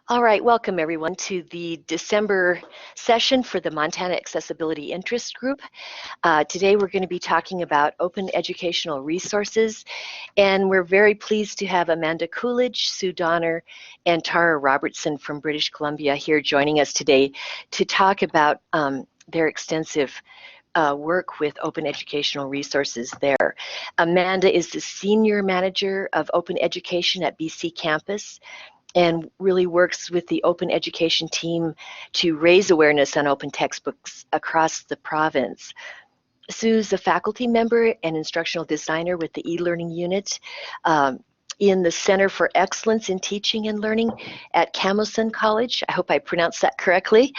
All right, welcome everyone to the December session for the Montana Accessibility Interest Group. Today we're going to be talking about open educational resources, and we're very pleased to have Amanda Coolidge, Sue Donner, and Tara Robertson from British Columbia here joining us today to talk about their extensive work with open educational resources there. Amanda is the Senior Manager of Open Education at BC Campus, and really works with the open education team to raise awareness on open textbooks across the province. Sue's a faculty member and instructional designer with the e-learning unit in the Center for Excellence in Teaching and Learning at Camosun College. I hope I pronounced that correctly.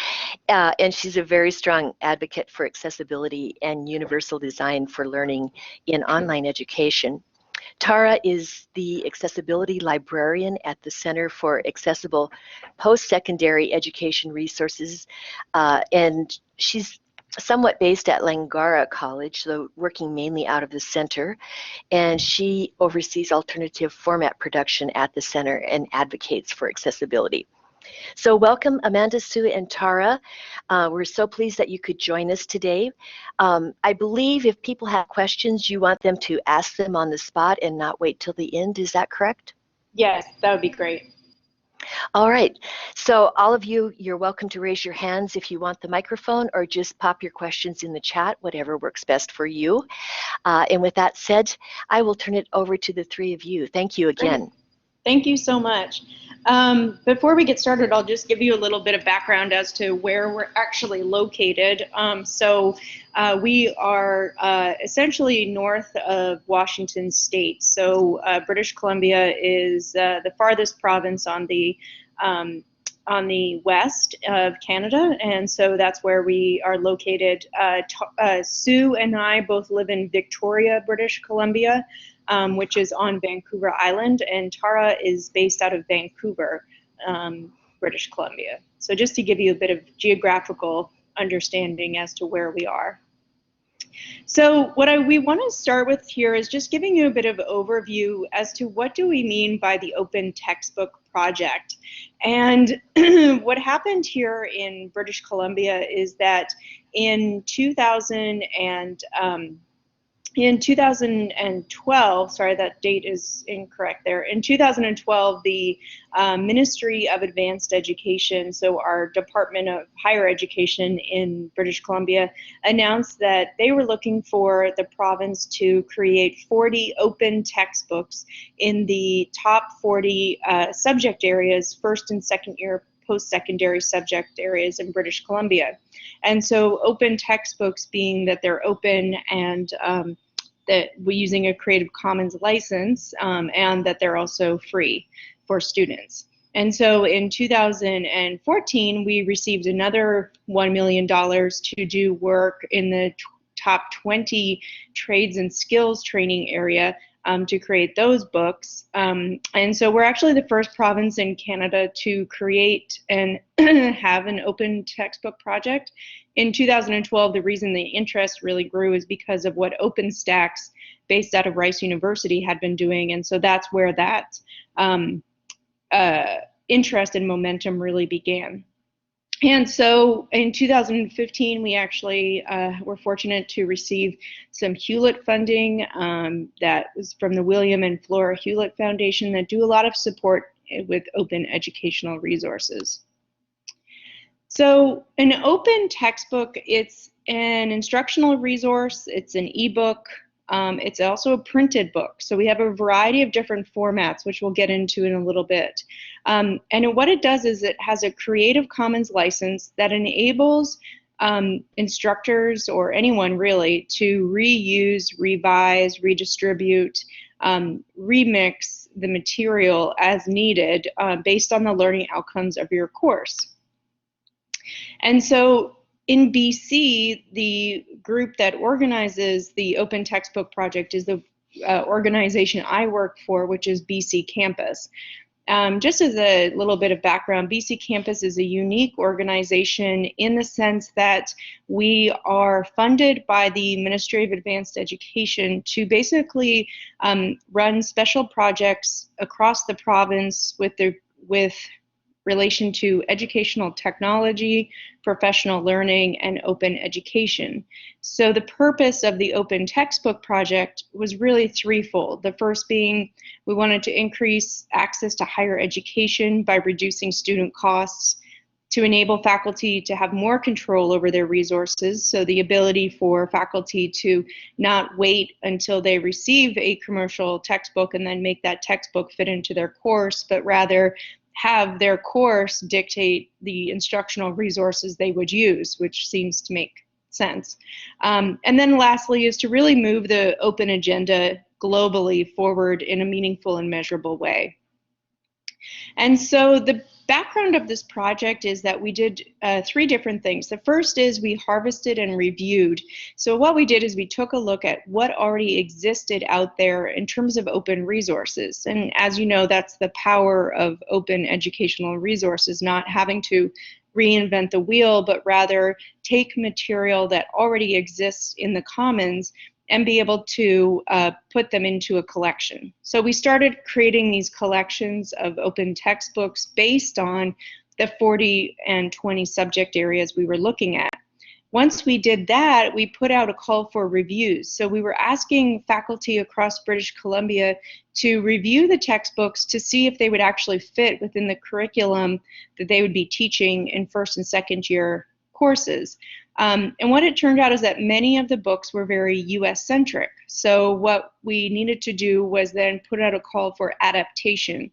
And she's a very strong advocate for accessibility and universal design for learning in online education. Tara is the accessibility librarian at the Center for Accessible Post-Secondary Education Resources, and she's somewhat based at Langara College, though working mainly out of the center, and she oversees alternative format production at the center and advocates for accessibility. So welcome, Amanda, Sue, and Tara. We're so pleased that you could join us today. I believe if people have questions, you want them to ask them on the spot and not wait till the end. Is that correct? Yes, that would be great. All right. So all of you, you're welcome to raise your hands if you want the microphone, or just pop your questions in the chat, whatever works best for you. And with that said, I will turn it over to the three of you. Thank you again. Great. Thank you so much. Before we get started, I'll just give you a little bit of background as to where we're actually located. We are essentially north of Washington State. So British Columbia is the farthest province on the west of Canada, and so that's where we are located. Sue and I both live in Victoria, British Columbia, which is on Vancouver Island, and Tara is based out of Vancouver, British Columbia. So just to give you a bit of geographical understanding as to where we are. So what we want to start with here is just giving you a bit of overview as to what do we mean by the Open Textbook Project. And what happened here in British Columbia is that in 2012, sorry, that date is incorrect there. In 2012, the Ministry of Advanced Education, so our Department of Higher Education in British Columbia, announced that they were looking for the province to create 40 open textbooks in the top 40 subject areas, first and second year post-secondary subject areas in British Columbia. And so open textbooks being that they're open and that we're using a Creative Commons license, and that they're also free for students. And so in 2014, we received another $1 million to do work in the top 20 trades and skills training area to create those books. And so we're actually the first province in Canada to create and have an open textbook project. In 2012, the reason the interest really grew is because of what OpenStax, based out of Rice University, had been doing, and so that's where that interest and momentum really began. And so in 2015, we actually were fortunate to receive some Hewlett funding that was from the William and Flora Hewlett Foundation that do a lot of support with open educational resources. So an open textbook, it's an instructional resource, it's an ebook, it's also a printed book. So we have a variety of different formats, which we'll get into in a little bit. And what it does is it has a Creative Commons license that enables instructors or anyone really to reuse, revise, redistribute, remix the material as needed based on the learning outcomes of your course. And so in BC, the group that organizes the Open Textbook Project is the organization I work for, which is BC Campus. Just as a little bit of background, BC Campus is a unique organization in the sense that we are funded by the Ministry of Advanced Education to basically run special projects across the province with relation to educational technology, professional learning, and open education. So the purpose of the Open Textbook Project was really threefold. The first being we wanted to increase access to higher education by reducing student costs, to enable faculty to have more control over their resources, so the ability for faculty to not wait until they receive a commercial textbook and then make that textbook fit into their course, but rather have their course dictate the instructional resources they would use, which seems to make sense. And then lastly is to really move the open agenda globally forward in a meaningful and measurable way. And so the background of this project is that we did three different things. The first is we harvested and reviewed. So what we did is we took a look at what already existed out there in terms of open resources. And as you know, that's the power of open educational resources, not having to reinvent the wheel, but rather take material that already exists in the commons and be able to put them into a collection. So we started creating these collections of open textbooks based on the 40 and 20 subject areas we were looking at. Once we did that, we put out a call for reviews. So we were asking faculty across British Columbia to review the textbooks to see if they would actually fit within the curriculum that they would be teaching in first and second year courses. And what it turned out is that many of the books were very US-centric. So what we needed to do was then put out a call for adaptation.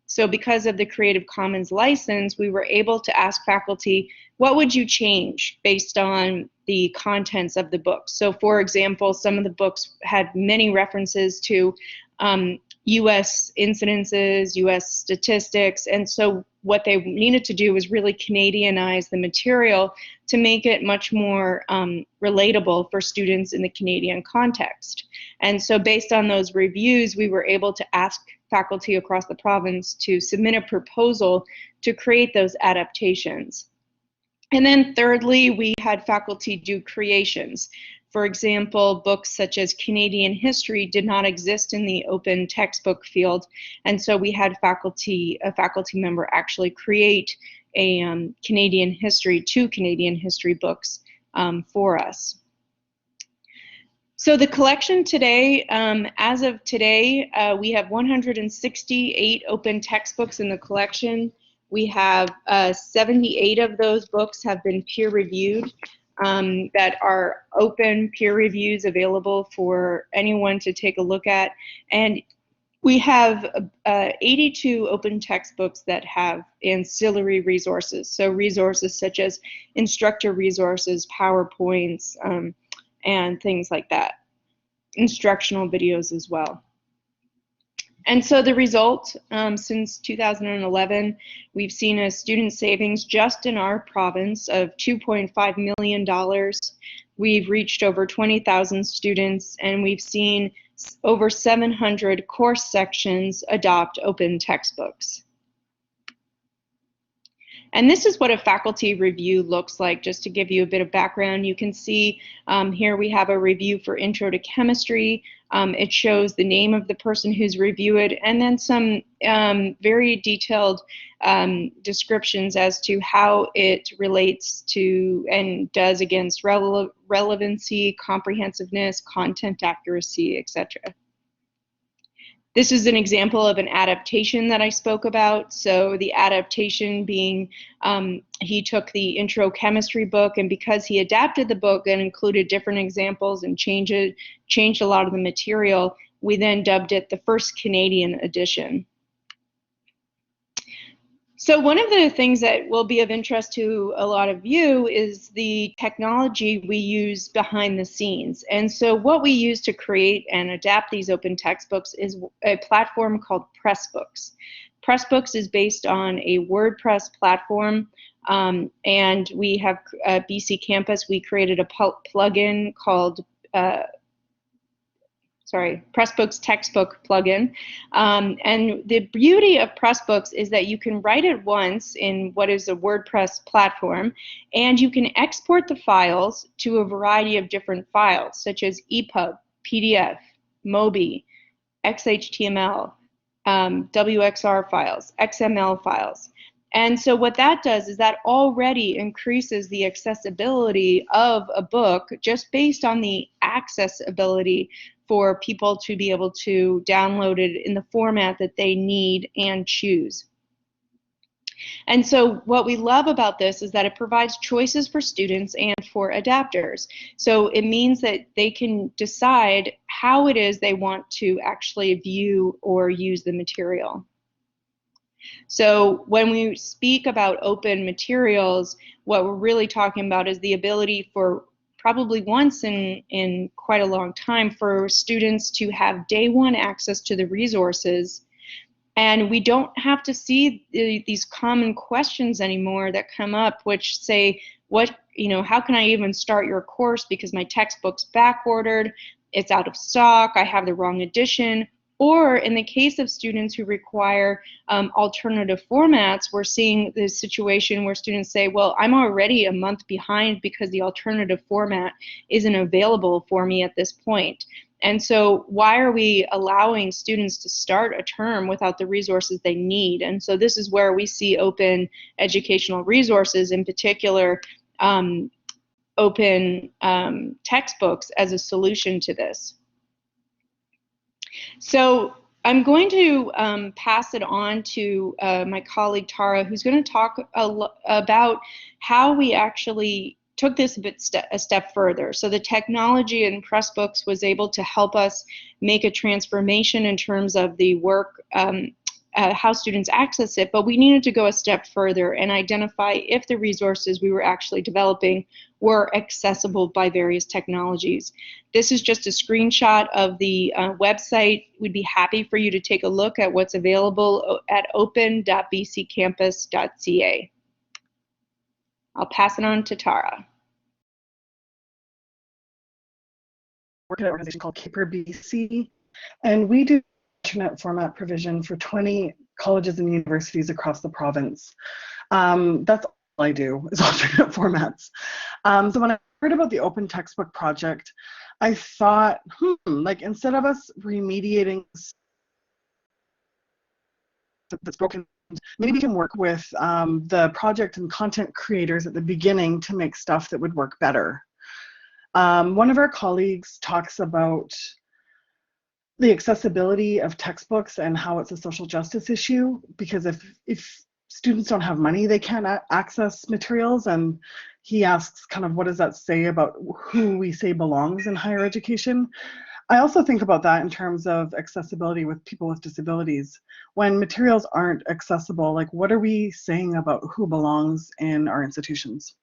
So because of the Creative Commons license, we were able to ask faculty, what would you change based on the contents of the books? So for example, some of the books had many references to US incidences, US statistics, and so what they needed to do was really Canadianize the material to make it much more relatable for students in the Canadian context. And so based on those reviews, we were able to ask faculty across the province to submit a proposal to create those adaptations. And then thirdly, we had faculty do creations. For example, books such as Canadian history did not exist in the open textbook field, and so we had a faculty member actually create a two Canadian history books for us. So the collection today, as of today, we have 168 open textbooks in the collection. We have 78 of those books have been peer-reviewed. That are open peer reviews available for anyone to take a look at. And we have 82 open textbooks that have ancillary resources. So resources such as instructor resources, PowerPoints, and things like that. Instructional videos as well. And so the result, since 2011, we've seen a student savings just in our province of $2.5 million. We've reached over 20,000 students, and we've seen over 700 course sections adopt open textbooks. And this is what a faculty review looks like. Just to give you a bit of background, you can see here we have a review for Intro to Chemistry. It shows the name of the person who's reviewed, and then some very detailed descriptions as to how it relates to and does against relevancy, comprehensiveness, content accuracy, etc. This is an example of an adaptation that I spoke about. So the adaptation being, he took the Intro Chemistry book, and because he adapted the book and included different examples and changed a lot of the material, we then dubbed it the first Canadian edition. So one of the things that will be of interest to a lot of you is the technology we use behind the scenes. And so what we use to create and adapt these open textbooks is a platform called Pressbooks. Pressbooks is based on a WordPress platform, and we have BC Campus, we created a plugin called Pressbooks textbook plugin. And the beauty of Pressbooks is that you can write it once in what is a WordPress platform, and you can export the files to a variety of different files, such as EPUB, PDF, MOBI, XHTML, WXR files, XML files. And so what that does is that already increases the accessibility of a book just based on the accessibility for people to be able to download it in the format that they need and choose. And so what we love about this is that it provides choices for students and for adapters. So it means that they can decide how it is they want to actually view or use the material. So when we speak about open materials, what we're really talking about is the ability for probably once in quite a long time for students to have day one access to the resources. And we don't have to see these common questions anymore that come up, which say, how can I even start your course because my textbook's back ordered, it's out of stock, I have the wrong edition. Or in the case of students who require alternative formats, we're seeing the situation where students say, well, I'm already a month behind because the alternative format isn't available for me at this point. And so why are we allowing students to start a term without the resources they need? And so this is where we see open educational resources, in particular open textbooks, as a solution to this. So I'm going to pass it on to my colleague Tara, who's going to talk about how we actually took this a step further. So the technology in Pressbooks was able to help us make a transformation in terms of the work, how students access it, but we needed to go a step further and identify if the resources we were actually developing were accessible by various technologies. This is just a screenshot of the website. We'd be happy for you to take a look at what's available at open.bccampus.ca. I'll pass it on to Tara. Work at an organization called Caper BC, and we do internet format provision for 20 colleges and universities across the province. That's all I do, is alternate formats. So when I heard about the Open Textbook Project, I thought, like, instead of us remediating that's broken, maybe we can work with the project and content creators at the beginning to make stuff that would work better. One of our colleagues talks about the accessibility of textbooks and how it's a social justice issue, because if students don't have money, they can't access materials, and he asks kind of what does that say about who we say belongs in higher education. I also think about that in terms of accessibility with people with disabilities. When materials aren't accessible, like, what are we saying about who belongs in our institutions?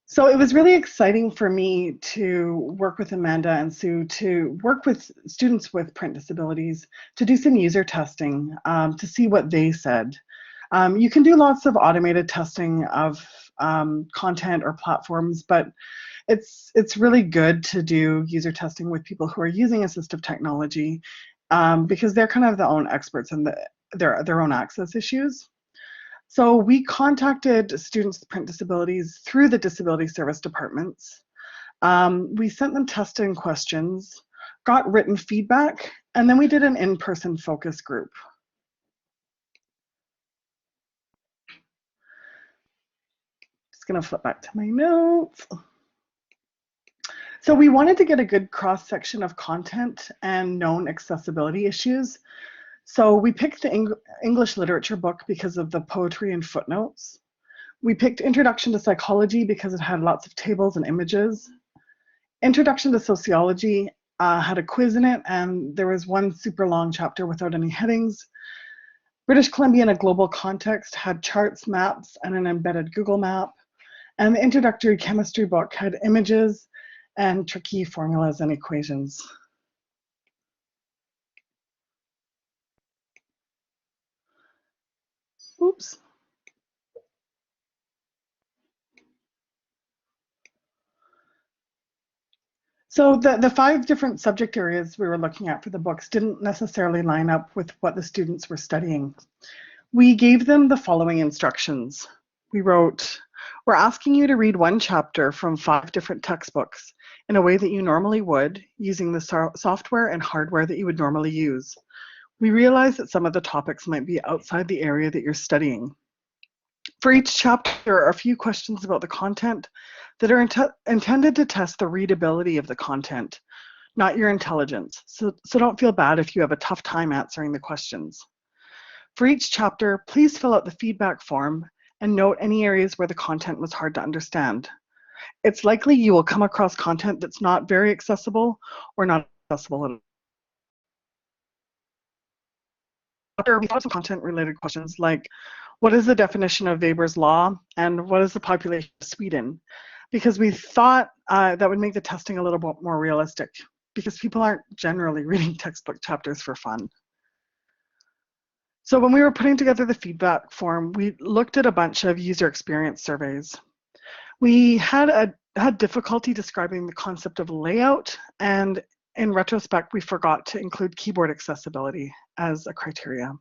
So it was really exciting for me to work with Amanda and Sue to work with students with print disabilities to do some user testing to see what they said. You can do lots of automated testing of content or platforms, but it's really good to do user testing with people who are using assistive technology because they're kind of their own experts in their own access issues. So we contacted students with print disabilities through the disability service departments. We sent them testing questions, got written feedback, and then we did an in-person focus group. Just gonna flip back to my notes. So we wanted to get a good cross-section of content and known accessibility issues. So we picked the English literature book because of the poetry and footnotes. We picked Introduction to Psychology because it had lots of tables and images. Introduction to Sociology had a quiz in it, and there was one super long chapter without any headings. British Columbia in a Global Context had charts, maps, and an embedded Google map. And the Introductory Chemistry book had images and tricky formulas and equations. Oops. So the 5 different subject areas we were looking at for the books didn't necessarily line up with what the students were studying. We gave them the following instructions. We wrote, we're asking you to read one chapter from 5 different textbooks in a way that you normally would, using the software and hardware that you would normally use. We realize that some of the topics might be outside the area that you're studying. For each chapter, there are a few questions about the content that are intended to test the readability of the content, not your intelligence. So don't feel bad if you have a tough time answering the questions. For each chapter, please fill out the feedback form and note any areas where the content was hard to understand. It's likely you will come across content that's not very accessible or not accessible at all. We thought some content-related questions like, what is the definition of Weber's law and what is the population of Sweden? Because we thought that would make the testing a little bit more realistic, because people aren't generally reading textbook chapters for fun. So when we were putting together the feedback form, we looked at a bunch of user experience surveys. We had difficulty describing the concept of layout, and in retrospect, we forgot to include keyboard accessibility as a criteria.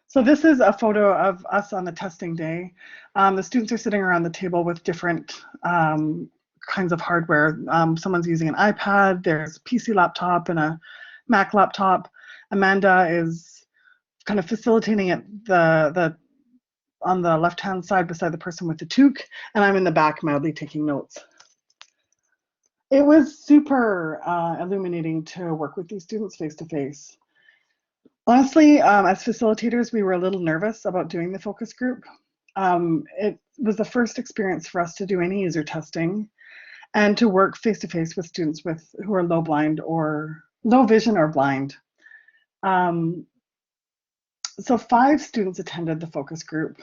So this is a photo of us on the testing day. The students are sitting around the table with different kinds of hardware. Someone's using an iPad, there's a PC laptop and a Mac laptop. Amanda is kind of facilitating it on the left-hand side beside the person with the toque, and I'm in the back mildly taking notes. It was super illuminating to work with these students face-to-face. Honestly, as facilitators, we were a little nervous about doing the focus group. It was the first experience for us to do any user testing and to work face-to-face with students who are low vision or blind. So 5 students attended the focus group.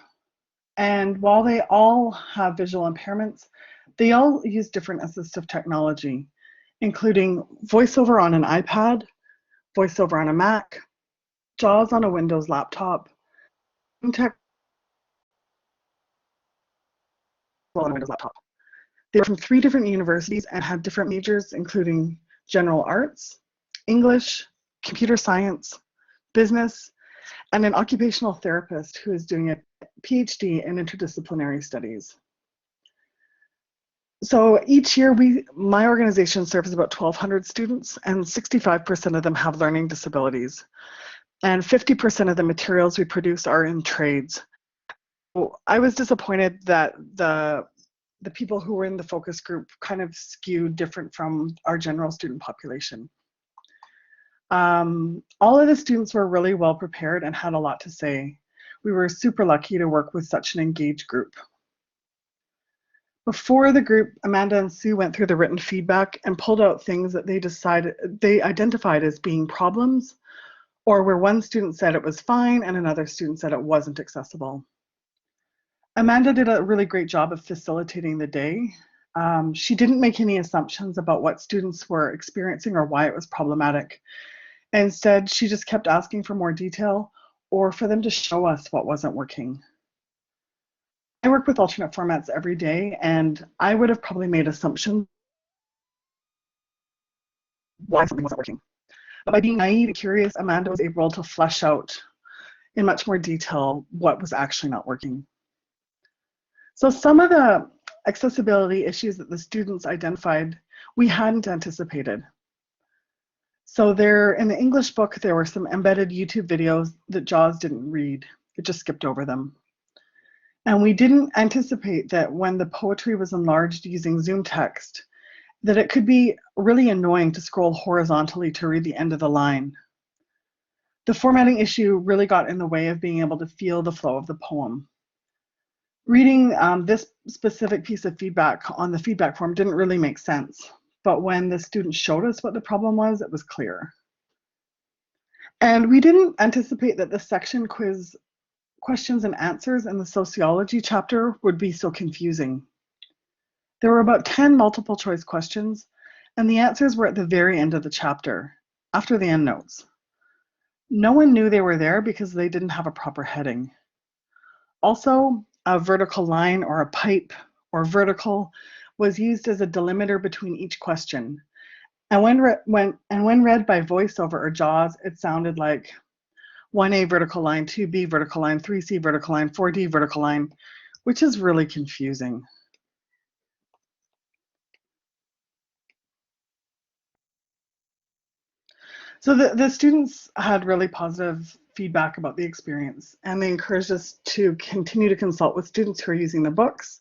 And while they all have visual impairments, they all use different assistive technology, including VoiceOver on an iPad, VoiceOver on a Mac, JAWS on a Windows laptop, on a Windows laptop. They were from 3 different universities and had different majors, including general arts, English, computer science, business, and an occupational therapist who is doing a PhD in interdisciplinary studies. So each year, my organization serves about 1,200 students, and 65% of them have learning disabilities. And 50% of the materials we produce are in trades. So I was disappointed that the people who were in the focus group kind of skewed different from our general student population. All of the students were really well prepared and had a lot to say. We were super lucky to work with such an engaged group. Before the group, Amanda and Sue went through the written feedback and pulled out things that they identified as being problems, or where one student said it was fine and another student said it wasn't accessible. Amanda did a really great job of facilitating the day. She didn't make any assumptions about what students were experiencing or why it was problematic. Instead, she just kept asking for more detail or for them to show us what wasn't working. I work with alternate formats every day, and I would have probably made assumptions why something wasn't working. But by being naive and curious, Amanda was able to flesh out in much more detail what was actually not working. So some of the accessibility issues that the students identified, we hadn't anticipated. So in the English book, there were some embedded YouTube videos that JAWS didn't read. It just skipped over them. And we didn't anticipate that when the poetry was enlarged using Zoom text, that it could be really annoying to scroll horizontally to read the end of the line. The formatting issue really got in the way of being able to feel the flow of the poem. Reading this specific piece of feedback on the feedback form didn't really make sense, but when the students showed us what the problem was, it was clear. And we didn't anticipate that the section quiz questions and answers in the sociology chapter would be so confusing. There were about 10 multiple choice questions, and the answers were at the very end of the chapter, after the endnotes. No one knew they were there because they didn't have a proper heading. Also, a vertical line or a pipe or vertical was used as a delimiter between each question. And when read by VoiceOver or JAWS, it sounded like 1A vertical line, 2B vertical line, 3C vertical line, 4D vertical line, which is really confusing. So the students had really positive feedback about the experience, and they encouraged us to continue to consult with students who are using the books.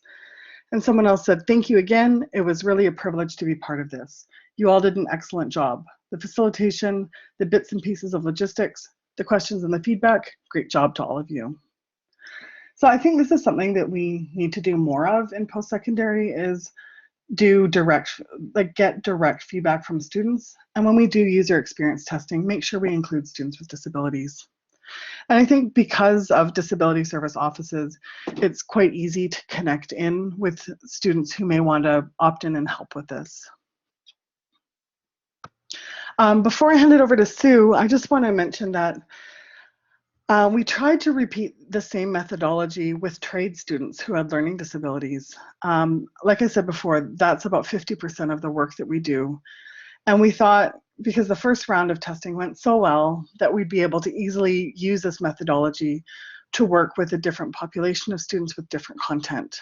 And someone else said, "Thank you again. It was really a privilege to be part of this. You all did an excellent job. The facilitation, the bits and pieces of logistics, the questions and the feedback, great job to all of you." So I think this is something that we need to do more of in post-secondary, is do direct, like get direct feedback from students. And when we do user experience testing, make sure we include students with disabilities. And I think because of disability service offices, it's quite easy to connect in with students who may want to opt in and help with this. Before I hand it over to Sue, I just want to mention that we tried to repeat the same methodology with trade students who had learning disabilities. Like I said before, that's about 50% of the work that we do. And we thought, because the first round of testing went so well, that we'd be able to easily use this methodology to work with a different population of students with different content.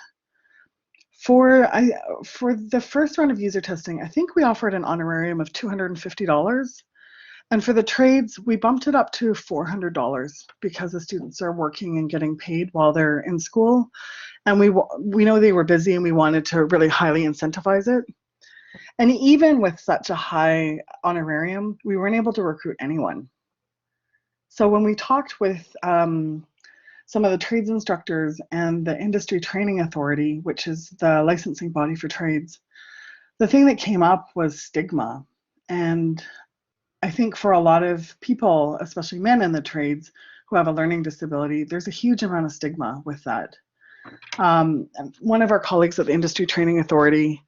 For the first round of user testing, I think we offered an honorarium of $250. And for the trades, we bumped it up to $400 because the students are working and getting paid while they're in school. And we know they were busy, and we wanted to really highly incentivize it. And even with such a high honorarium, we weren't able to recruit anyone. So when we talked with some of the trades instructors and the Industry Training Authority, which is the licensing body for trades, the thing that came up was stigma. And I think for a lot of people, especially men in the trades who have a learning disability, there's a huge amount of stigma with that. One of our colleagues at the Industry Training Authority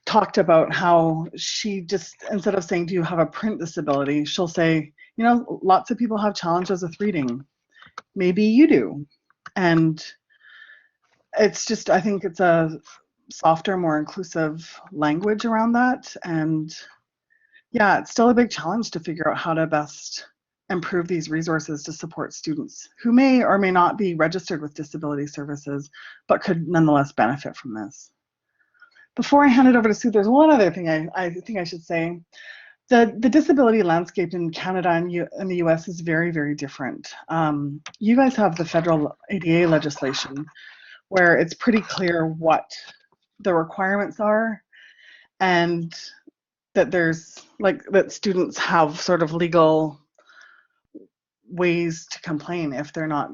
talked about how she just, instead of saying, "Do you have a print disability?" she'll say, "You know, lots of people have challenges with reading. Maybe you do." And it's just, I think it's a softer, more inclusive language around that. And yeah, it's still a big challenge to figure out how to best improve these resources to support students who may or may not be registered with disability services, but could nonetheless benefit from this. Before I hand it over to Sue, there's one other thing I think I should say. The disability landscape in Canada and the US is very, very different. You guys have the federal ADA legislation where it's pretty clear what the requirements are, and that there's that students have sort of legal ways to complain if they're not,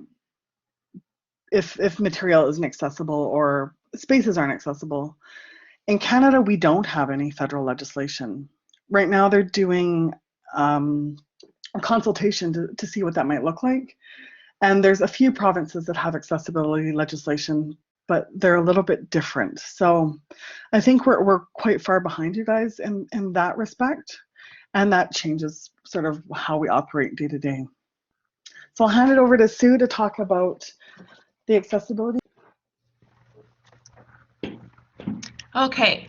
if material isn't accessible or spaces aren't accessible. In Canada, we don't have any federal legislation. Right now, they're doing a consultation to see what that might look like. And there's a few provinces that have accessibility legislation, but they're a little bit different. So I think we're quite far behind you guys in that respect. And that changes sort of how we operate day to day. So I'll hand it over to Sue to talk about the accessibility. Okay,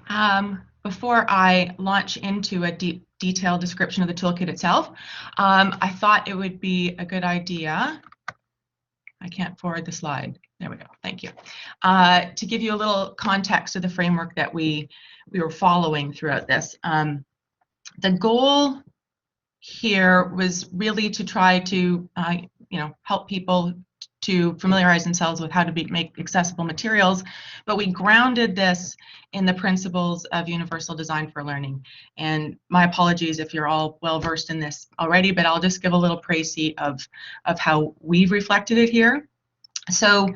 before I launch into a detailed description of the toolkit itself, I thought it would be a good idea, I can't forward the slide, there we go, thank you, to give you a little context of the framework that we were following throughout this. The goal here was really to try to help people to familiarize themselves with how to make accessible materials, but we grounded this in the principles of universal design for learning. And my apologies if you're all well versed in this already, but I'll just give a little précis of how we've reflected it here. So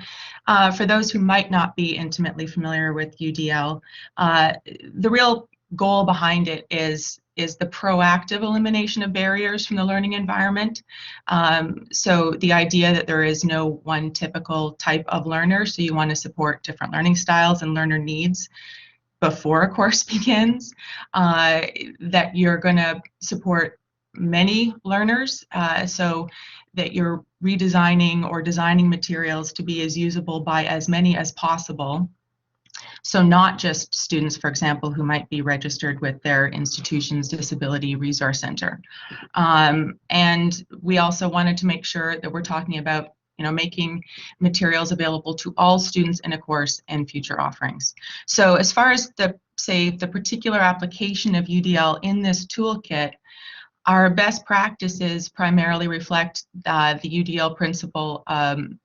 for those who might not be intimately familiar with UDL, the real goal behind it is the proactive elimination of barriers from the learning environment. So the idea that there is no one typical type of learner, so you want to support different learning styles and learner needs before a course begins, that you're going to support many learners, so that you're redesigning or designing materials to be as usable by as many as possible. So not just students, for example, who might be registered with their institution's disability resource center. And we also wanted to make sure that we're talking about making materials available to all students in a course and future offerings. So as far as the particular application of UDL in this toolkit, Our best practices primarily reflect the UDL principle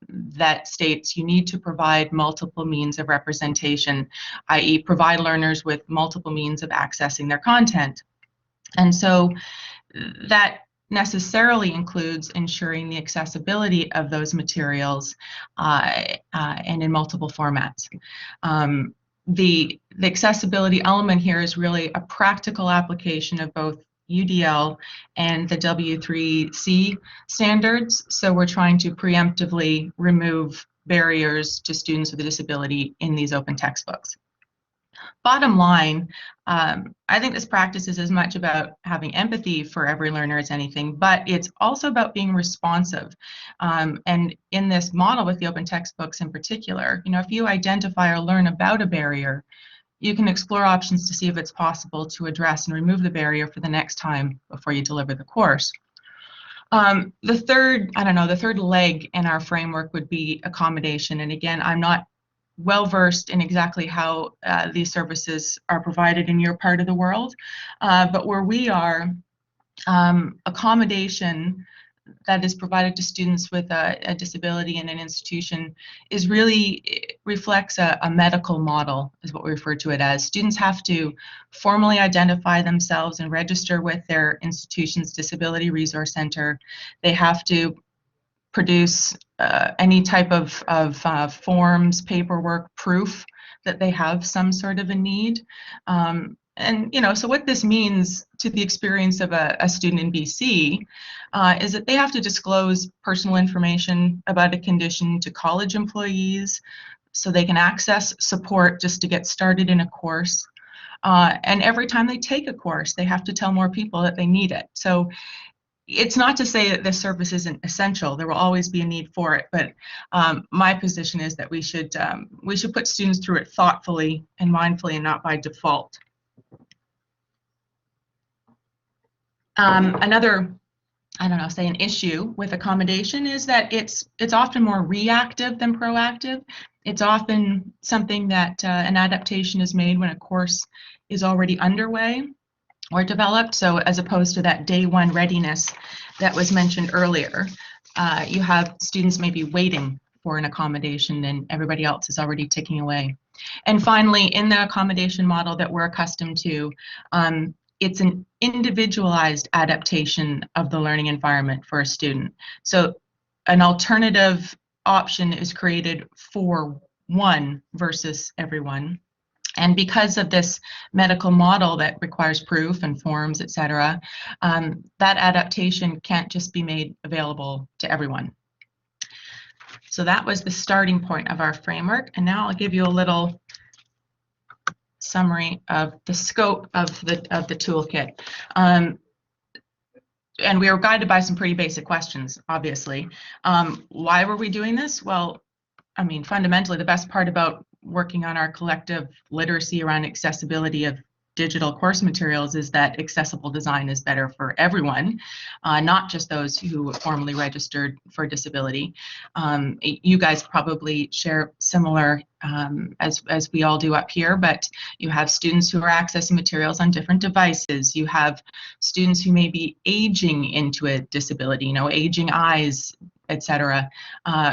that states you need to provide multiple means of representation, i.e. provide learners with multiple means of accessing their content. And so that necessarily includes ensuring the accessibility of those materials and in multiple formats. The accessibility element here is really a practical application of both UDL and the W3C standards. So we're trying to preemptively remove barriers to students with a disability in these open textbooks. Bottom line, I think this practice is as much about having empathy for every learner as anything, but it's also about being responsive. And in this model with the open textbooks in particular, if you identify or learn about a barrier, you can explore options to see if it's possible to address and remove the barrier for the next time before you deliver the course. The third leg in our framework would be accommodation. And again, I'm not well versed in exactly how these services are provided in your part of the world, but where we are, accommodation that is provided to students with a disability in an institution is really reflects a medical model, is what we refer to it as. Students have to formally identify themselves and register with their institution's Disability Resource Center. They have to produce any type of forms, paperwork, proof that they have some sort of a need. So what this means to the experience of a student in BC is that they have to disclose personal information about a condition to college employees so they can access support just to get started in a course. And every time they take a course, they have to tell more people that they need it. So it's not to say that this service isn't essential. There will always be a need for it, but my position is that we should put students through it thoughtfully and mindfully, and not by default. Another, an issue with accommodation is that it's often more reactive than proactive. It's often something that an adaptation is made when a course is already underway or developed. So as opposed to that day one readiness that was mentioned earlier, you have students maybe waiting for an accommodation and everybody else is already ticking away. And finally, in the accommodation model that we're accustomed to, it's an individualized adaptation of the learning environment for a student. So an alternative option is created for one versus everyone. And because of this medical model that requires proof and forms, et cetera, that adaptation can't just be made available to everyone. So that was the starting point of our framework. And now I'll give you a little summary of the scope of the toolkit. And we were guided by some pretty basic questions, obviously. Why were we doing this? Well, fundamentally, the best part about working on our collective literacy around accessibility of digital course materials is that accessible design is better for everyone, not just those who formally registered for disability. You guys probably share similar, as we all do up here, but you have students who are accessing materials on different devices. You have students who may be aging into a disability, aging eyes, etc.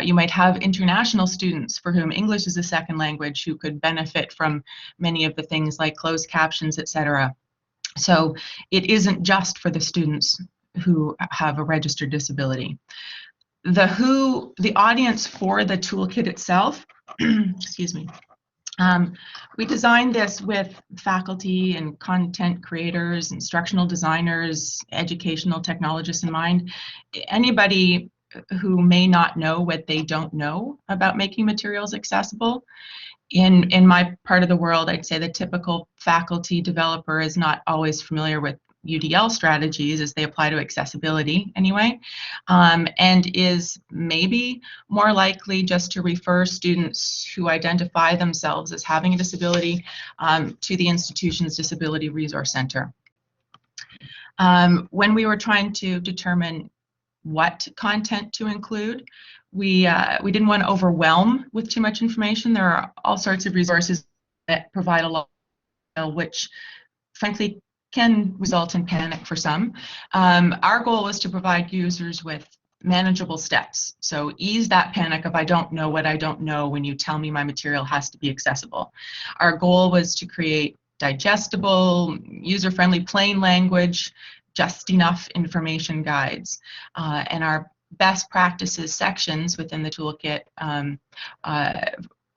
You might have international students for whom English is a second language who could benefit from many of the things like closed captions, etc. So it isn't just for the students who have a registered disability. The audience for the toolkit itself, excuse me, we designed this with faculty and content creators, instructional designers, educational technologists in mind. Anybody who may not know what they don't know about making materials accessible. In my part of the world, I'd say the typical faculty developer is not always familiar with UDL strategies as they apply to accessibility anyway, and is maybe more likely just to refer students who identify themselves as having a disability to the institution's Disability Resource Center. When we were trying to determine what content to include, we didn't want to overwhelm with too much information. There are all sorts of resources that provide a lot, which frankly can result in panic for some. Our goal is to provide users with manageable steps. So ease that panic of I don't know what I don't know when you tell me my material has to be accessible. Our goal was to create digestible, user-friendly, plain language, just enough information guides. And our best practices sections within the toolkit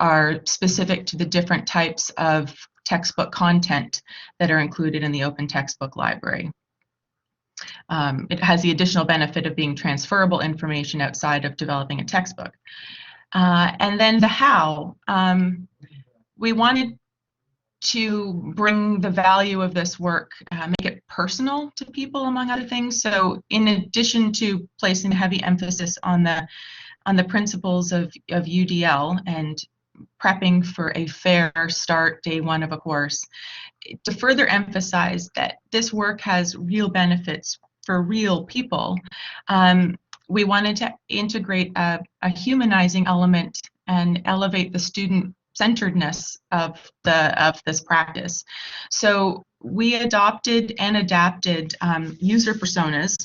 are specific to the different types of textbook content that are included in the Open Textbook Library. It has the additional benefit of being transferable information outside of developing a textbook. And then the how. We wanted to bring the value of this work, make it personal to people, among other things. So in addition to placing a heavy emphasis on the principles of UDL and prepping for a fair start day one of a course, to further emphasize that this work has real benefits for real people, we wanted to integrate a humanizing element and elevate the student-centeredness of this practice. So we adopted and adapted user personas,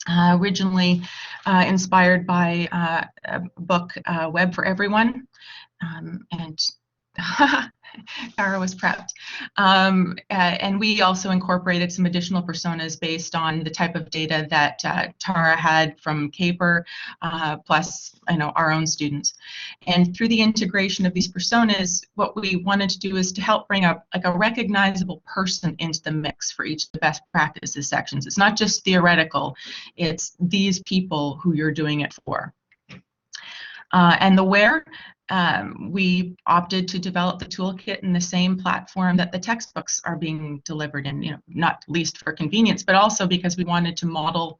originally inspired by a book, Web for Everyone, and Tara was prepped. And we also incorporated some additional personas based on the type of data that Tara had from CAPER, plus our own students. And through the integration of these personas, what we wanted to do is to help bring a recognizable person into the mix for each of the best practices sections. It's not just theoretical, it's these people who you're doing it for. And the where, we opted to develop the toolkit in the same platform that the textbooks are being delivered in, not least for convenience, but also because we wanted to model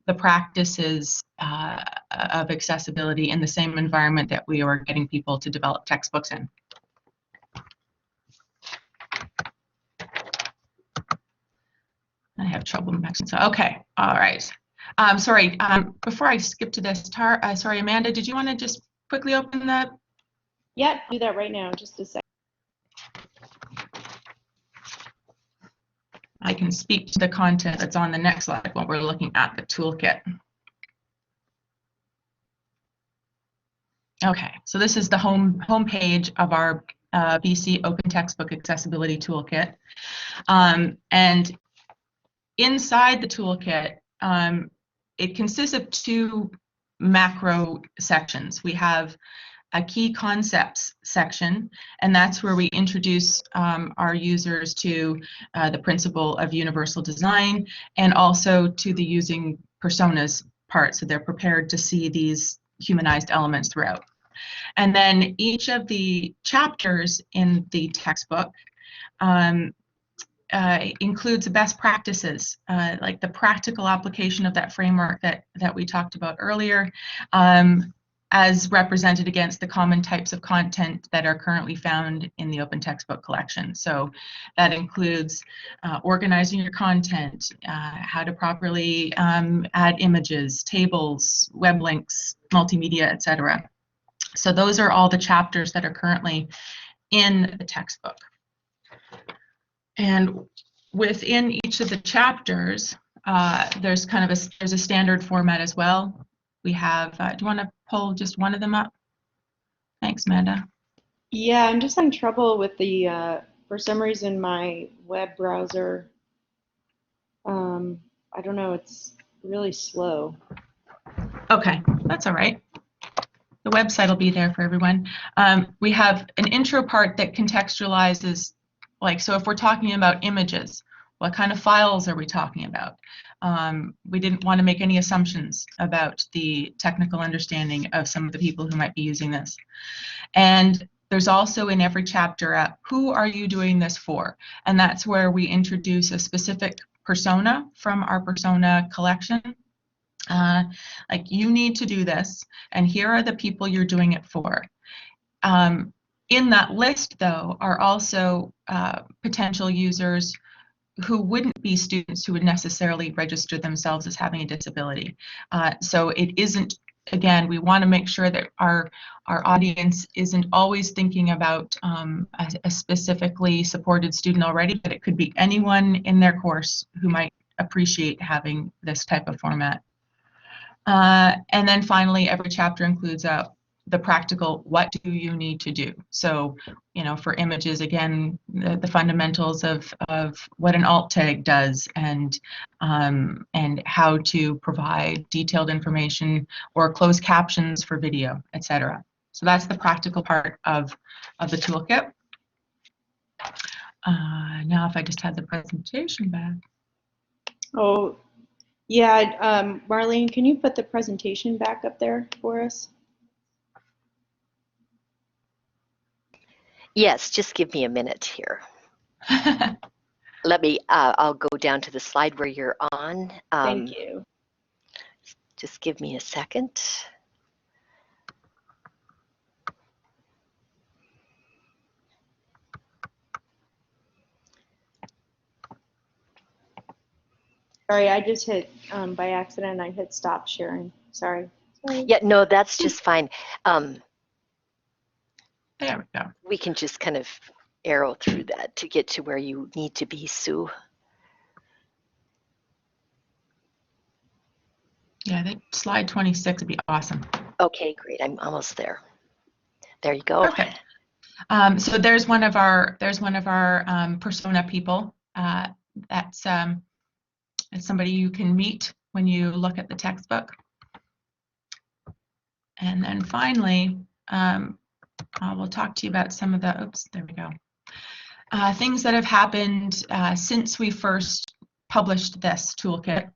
the practices of accessibility in the same environment that we are getting people to develop textbooks in. I have trouble mixing, so okay, all right. Sorry, before I skip to this, sorry, Amanda, did you want to just quickly open that? Yeah, do that right now, just a second. I can speak to the content that's on the next slide while we're looking at the toolkit. Okay, so this is the home page of our BC Open Textbook Accessibility Toolkit. And inside the toolkit, it consists of two macro sections. We have a key concepts section, and that's where we introduce our users to the principle of universal design and also to the using personas part, so they're prepared to see these humanized elements throughout. And then each of the chapters in the textbook includes best practices, like the practical application of that framework that we talked about earlier, as represented against the common types of content that are currently found in the Open Textbook Collection. So that includes organizing your content, how to properly add images, tables, web links, multimedia, etc. So those are all the chapters that are currently in the textbook. And within each of the chapters, there's kind of there's a standard format as well. We have, do you want to pull just one of them up? Thanks, Amanda. Yeah, I'm just having trouble with the, for some reason, my web browser, I don't know, it's really slow. Okay, that's all right. The website will be there for everyone. We have an intro part that contextualizes, like, so if we're talking about images, what kind of files are we talking about? We didn't want to make any assumptions about the technical understanding of some of the people who might be using this. And there's also in every chapter, who are you doing this for? And that's where we introduce a specific persona from our persona collection. Like, you need to do this, and here are the people you're doing it for. In that list, though, are also potential users who wouldn't be students who would necessarily register themselves as having a disability. So it isn't again, we want to make sure that our audience isn't always thinking about a specifically supported student already, but it could be anyone in their course who might appreciate having this type of format. And then finally, every chapter includes the practical, what do you need to do? So, you know, for images, again, the fundamentals of what an alt tag does, and how to provide detailed information or closed captions for video, etc. So that's the practical part of the toolkit. Now, if I just had the presentation back. Oh, yeah, Marlene, can you put the presentation back up there for us? Yes, just give me a minute here. Let me, I'll go down to the slide where you're on. Thank you. Just give me a second. Sorry, I just hit, by accident, I hit stop sharing. Sorry. Yeah, no, that's just fine. There we go. We can just kind of arrow through that to get to where you need to be, Sue. Yeah, I think slide 26 would be awesome. Okay, great. I'm almost there. There you go. Perfect. So there's one of our persona people. That's somebody you can meet when you look at the textbook. And then finally, we'll talk to you about some of the, oops, there we go. Things that have happened since we first published this toolkit.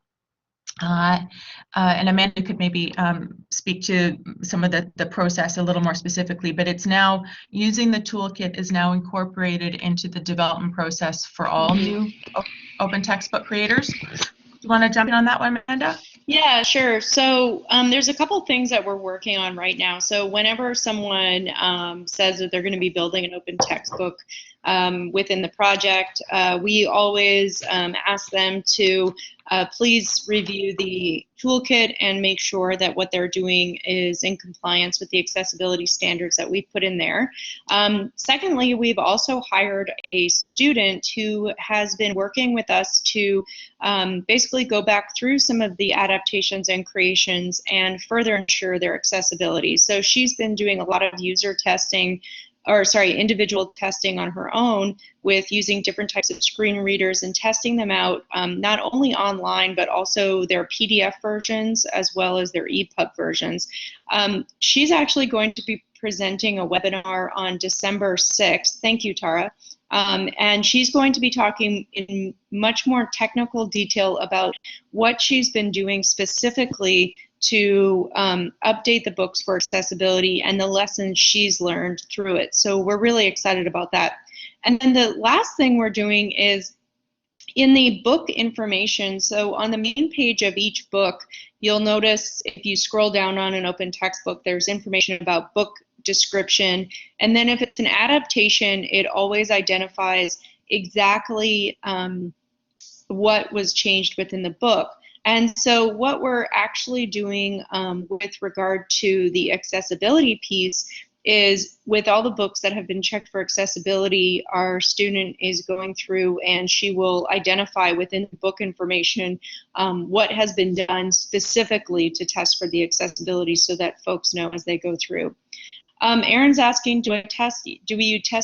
And Amanda could maybe speak to some of the process a little more specifically, but it's now, using the toolkit is now incorporated into the development process for all new open textbook creators. Do you want to jump in on that one, Amanda? Yeah, sure. So there's a couple things that we're working on right now. So whenever someone says that they're going to be building an open textbook within the project, we always ask them to please review the toolkit and make sure that what they're doing is in compliance with the accessibility standards that we put in there. Secondly, we've also hired a student who has been working with us to basically go back through some of the adaptations and creations and further ensure their accessibility. So she's been doing a lot of user testing, or sorry, individual testing on her own with using different types of screen readers and testing them out, not only online, but also their PDF versions as well as their EPUB versions. She's actually going to be presenting a webinar on December 6th. Thank you, Tara. And she's going to be talking in much more technical detail about what she's been doing specifically to update the books for accessibility and the lessons she's learned through it. So we're really excited about that. And then the last thing we're doing is in the book information. So on the main page of each book, you'll notice if you scroll down on an open textbook, there's information about book description. And then if it's an adaptation, it always identifies exactly what was changed within the book. And so what we're actually doing with regard to the accessibility piece is, with all the books that have been checked for accessibility, our student is going through and she will identify within the book information what has been done specifically to test for the accessibility so that folks know as they go through. Erin's asking, do we test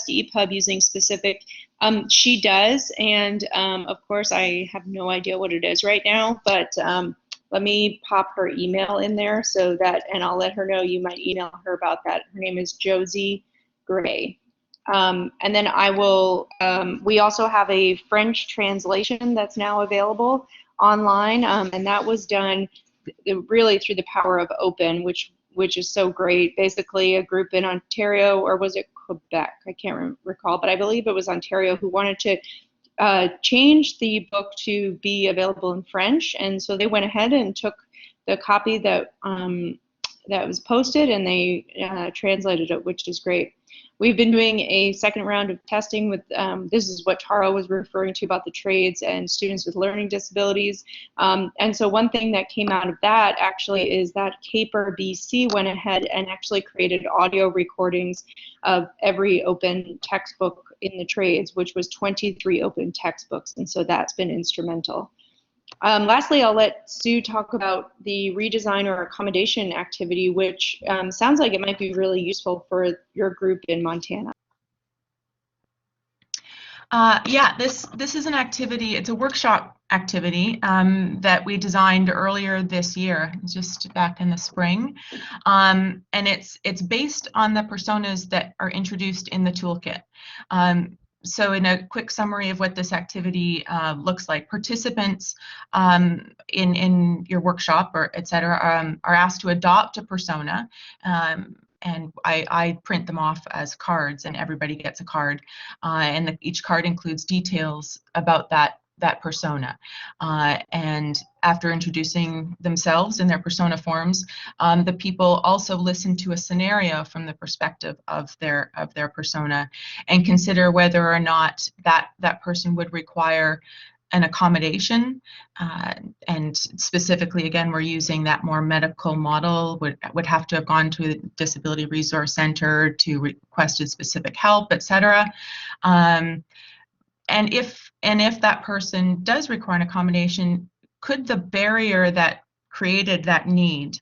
EPUB using specific? She does, and of course I have no idea what it is right now, but let me pop her email in there so that, and I'll let her know you might email her about that. Her name is Josie Gray. And then I will, we also have a French translation that's now available online, and that was done really through the power of open, which is so great. Basically, a group in Ontario, or was it Quebec? I can't recall, but I believe it was Ontario, who wanted to change the book to be available in French, and so they went ahead and took the copy that that was posted, and they translated it, which is great. We've been doing a second round of testing with, this is what Tara was referring to about the trades and students with learning disabilities. And so one thing that came out of that actually is that CAPER BC went ahead and actually created audio recordings of every open textbook in the trades, which was 23 open textbooks. And so that's been instrumental. Lastly, I'll let Sue talk about the redesign or accommodation activity, which sounds like it might be really useful for your group in Montana. Yeah, this is an activity, it's a workshop activity that we designed earlier this year, just back in the spring. And it's based on the personas that are introduced in the toolkit. So in a quick summary of what this activity looks like, participants in your workshop or et cetera are asked to adopt a persona, and I print them off as cards, and everybody gets a card, and each card includes details about that persona. And after introducing themselves in their persona forms, the people also listen to a scenario from the perspective of their persona and consider whether or not that person would require an accommodation, and specifically, again, we're using that more medical model, would have to have gone to a disability resource center to requested specific help, etc. And if that person does require an accommodation, could the barrier that created that need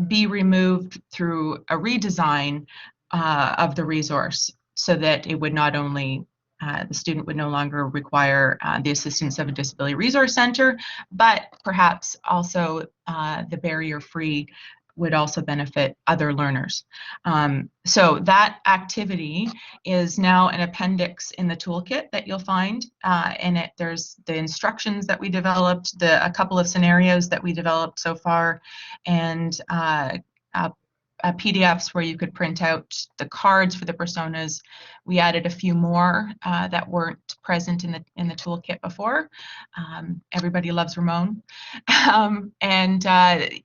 be removed through a redesign of the resource, so that it would not only the student would no longer require the assistance of a disability resource center, but perhaps also the barrier-free would also benefit other learners. So that activity is now an appendix in the toolkit that you'll find. In it, there's the instructions that we developed, a couple of scenarios that we developed so far, and PDFs where you could print out the cards for the personas. We added a few more that weren't present in the toolkit before. Everybody loves Ramon, and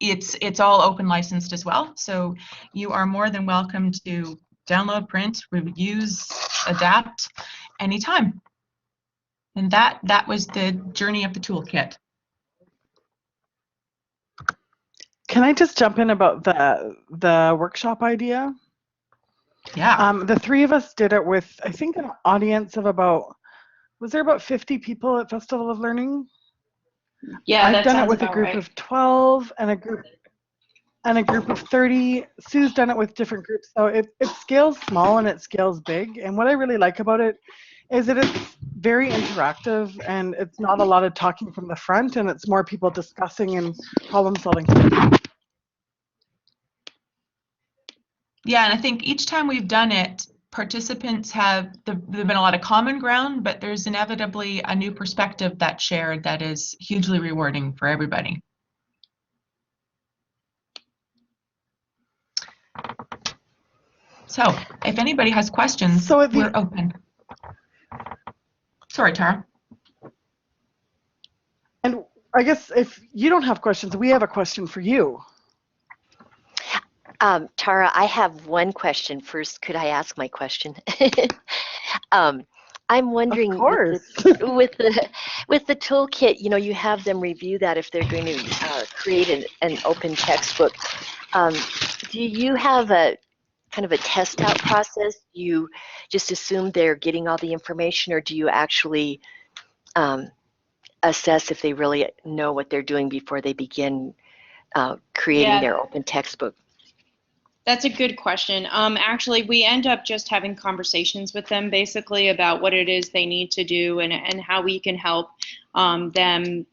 it's all open licensed as well. So you are more than welcome to download, print, reuse, adapt anytime. And that was the journey of the toolkit. Can I just jump in about the workshop idea? Yeah. The three of us did it with, I think, an audience of was there about 50 people at Festival of Learning? Yeah, I've done it with a group right. of 12 and a group of 30. Sue's done it with different groups. So it scales small and it scales big. And what I really like about it is that it's very interactive, and it's not a lot of talking from the front, and it's more people discussing and problem solving. Yeah, and I think each time we've done it, participants there've been a lot of common ground, but there's inevitably a new perspective that's shared that is hugely rewarding for everybody. So if anybody has questions, we're open. Sorry, Tara. And I guess if you don't have questions, we have a question for you. Tara, I have one question first. Could I ask my question? I'm wondering, of course. with the toolkit, you have them review that if they're going to create an open textbook. Do you have a kind of a test out process? Do you just assume they're getting all the information, or do you actually assess if they really know what they're doing before they begin creating their open textbook? That's a good question. Actually, we end up just having conversations with them basically about what it is they need to do and how we can help them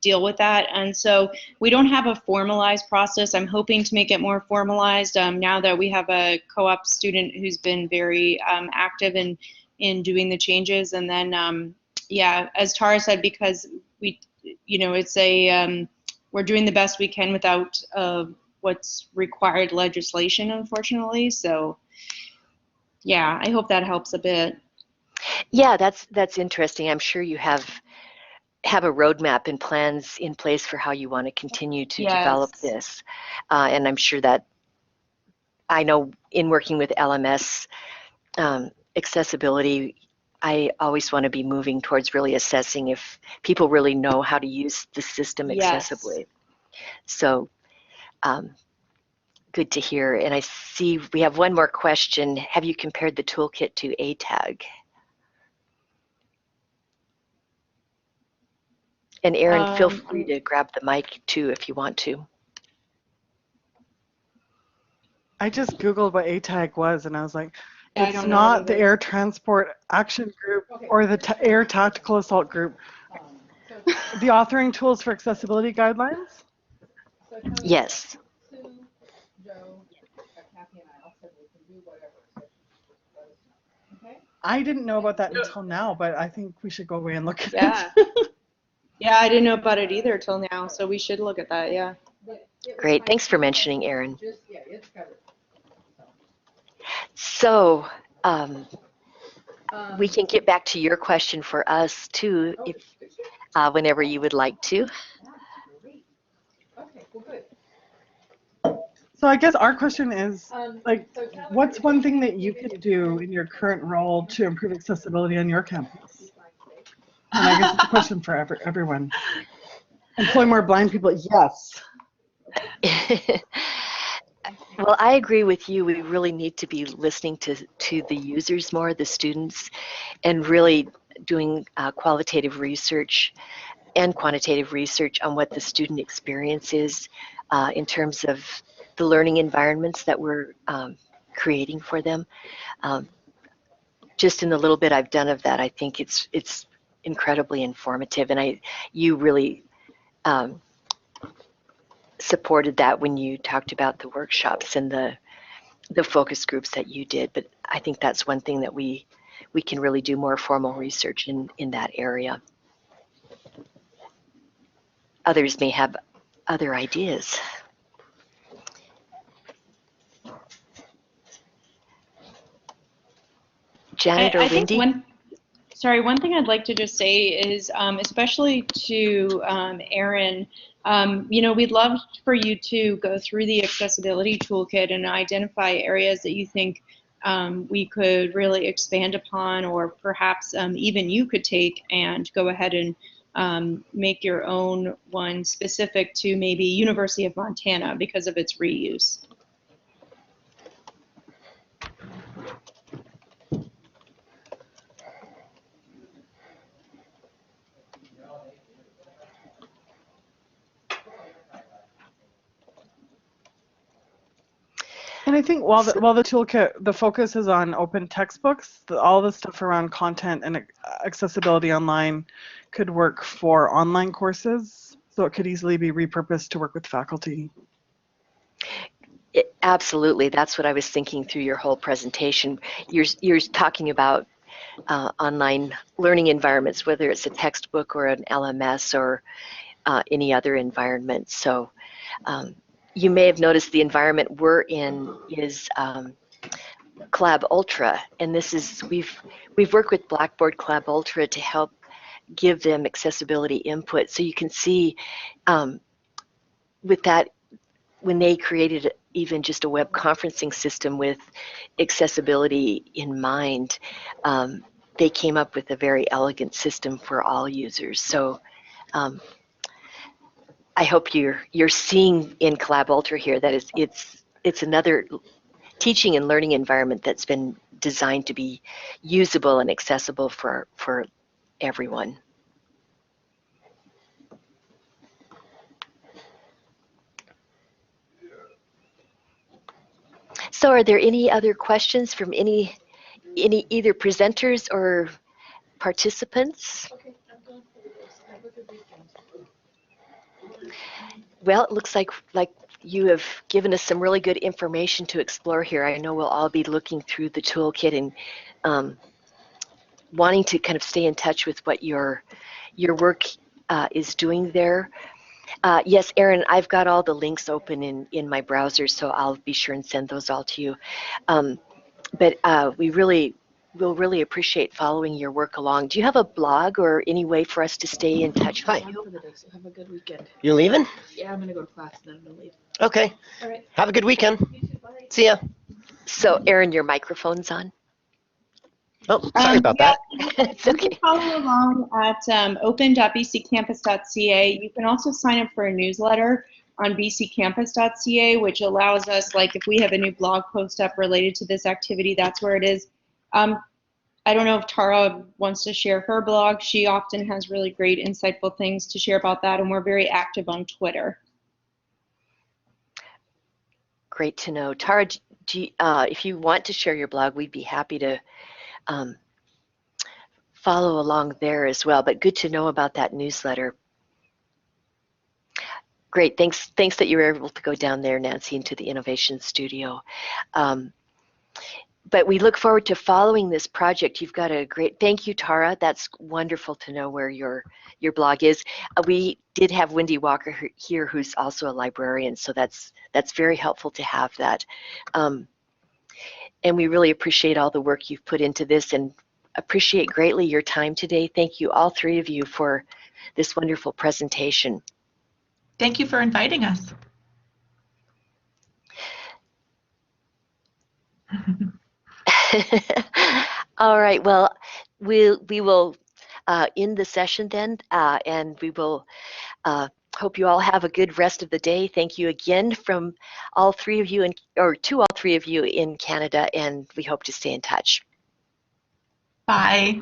deal with that. And so we don't have a formalized process. I'm hoping to make it more formalized now that we have a co-op student who's been very active in doing the changes. And then, yeah, as Tara said, because it's we're doing the best we can without what's required legislation, unfortunately. So yeah, I hope that helps a bit. Yeah, that's interesting. I'm sure you have have a roadmap and plans in place for how you want to continue to develop Yes. this. And I'm sure that, I know in working with LMS accessibility, I always want to be moving towards really assessing if people really know how to use the system Yes. accessibly. So good to hear. And I see we have one more question. Have you compared the toolkit to ATAG? And Erin, feel free to grab the mic too if you want to. I just Googled what ATAG was, and I was like, I it's don't know not the either. Air Transport Action Group or the Air Tactical Assault Group. The authoring tools for accessibility guidelines? Yes. I didn't know about that until now, but I think we should go away and look at Yeah. it. Yeah, I didn't know about it either till now, so we should look at that, yeah. Great. Thanks for mentioning, Erin. So we can get back to your question for us too, if whenever you would like to. So I guess our question is, like, what's one thing that you can do in your current role to improve accessibility on your campus? And I guess it's a question for everyone. Employ more blind people, yes. Well, I agree with you. We really need to be listening to the users more, the students, and really doing qualitative research and quantitative research on what the student experience is in terms of the learning environments that we're creating for them. Just in the little bit I've done of that, I think it's incredibly informative, and you really supported that when you talked about the workshops and the focus groups that you did. But I think that's one thing that we can really do more formal research in that area. Others may have other ideas. Janet or I think Wendy? one thing I'd like to just say is, especially to Erin, we'd love for you to go through the accessibility toolkit and identify areas that you think we could really expand upon, or perhaps even you could take and go ahead and make your own one specific to maybe University of Montana because of its reuse. And I think while the toolkit, the focus is on open textbooks, all the stuff around content and accessibility online could work for online courses, so it could easily be repurposed to work with faculty. Absolutely, that's what I was thinking through your whole presentation. You're talking about online learning environments, whether it's a textbook or an LMS or any other environment. So you may have noticed the environment we're in is Collab Ultra, and this is we've worked with Blackboard Collab Ultra to help give them accessibility input. So you can see with that, when they created even just a web conferencing system with accessibility in mind, they came up with a very elegant system for all users. So I hope you're seeing in Collab Ultra here that it's another teaching and learning environment that's been designed to be usable and accessible for everyone. So are there any other questions from any either presenters or participants? Well, it looks like you have given us some really good information to explore here. I know we'll all be looking through the toolkit and wanting to kind of stay in touch with what your work is doing there. Yes, Erin, I've got all the links open in my browser, so I'll be sure and send those all to you. But we really we'll really appreciate following your work along. Do you have a blog or any way for us to stay in touch Hi. with you? For the day, so have a good weekend. You're leaving? Yeah, I'm gonna go to class and then I'm gonna leave. Okay. All right. Have a good weekend. You too, bye. See ya. So, Erin, your microphone's on. Oh, sorry about Yeah, that. It's you okay. can follow along at open.bccampus.ca. You can also sign up for a newsletter on bccampus.ca, which allows us, like, if we have a new blog post up related to this activity, that's where it is. I don't know if Tara wants to share her blog. She often has really great, insightful things to share about that, and we're very active on Twitter. Great to know. Tara, if you want to share your blog, we'd be happy to follow along there as well. But good to know about that newsletter. Great. Thanks that you were able to go down there, Nancy, into the Innovation Studio. But we look forward to following this project. You've got a great, thank you, Tara. That's wonderful to know where your blog is. We did have Wendy Walker here, who's also a librarian, so that's very helpful to have that. And we really appreciate all the work you've put into this and appreciate greatly your time today. Thank you, all three of you, for this wonderful presentation. Thank you for inviting us. All right, well, we will end the session then, and we will hope you all have a good rest of the day. Thank you again from all three of you, to all three of you in Canada, and we hope to stay in touch. Bye.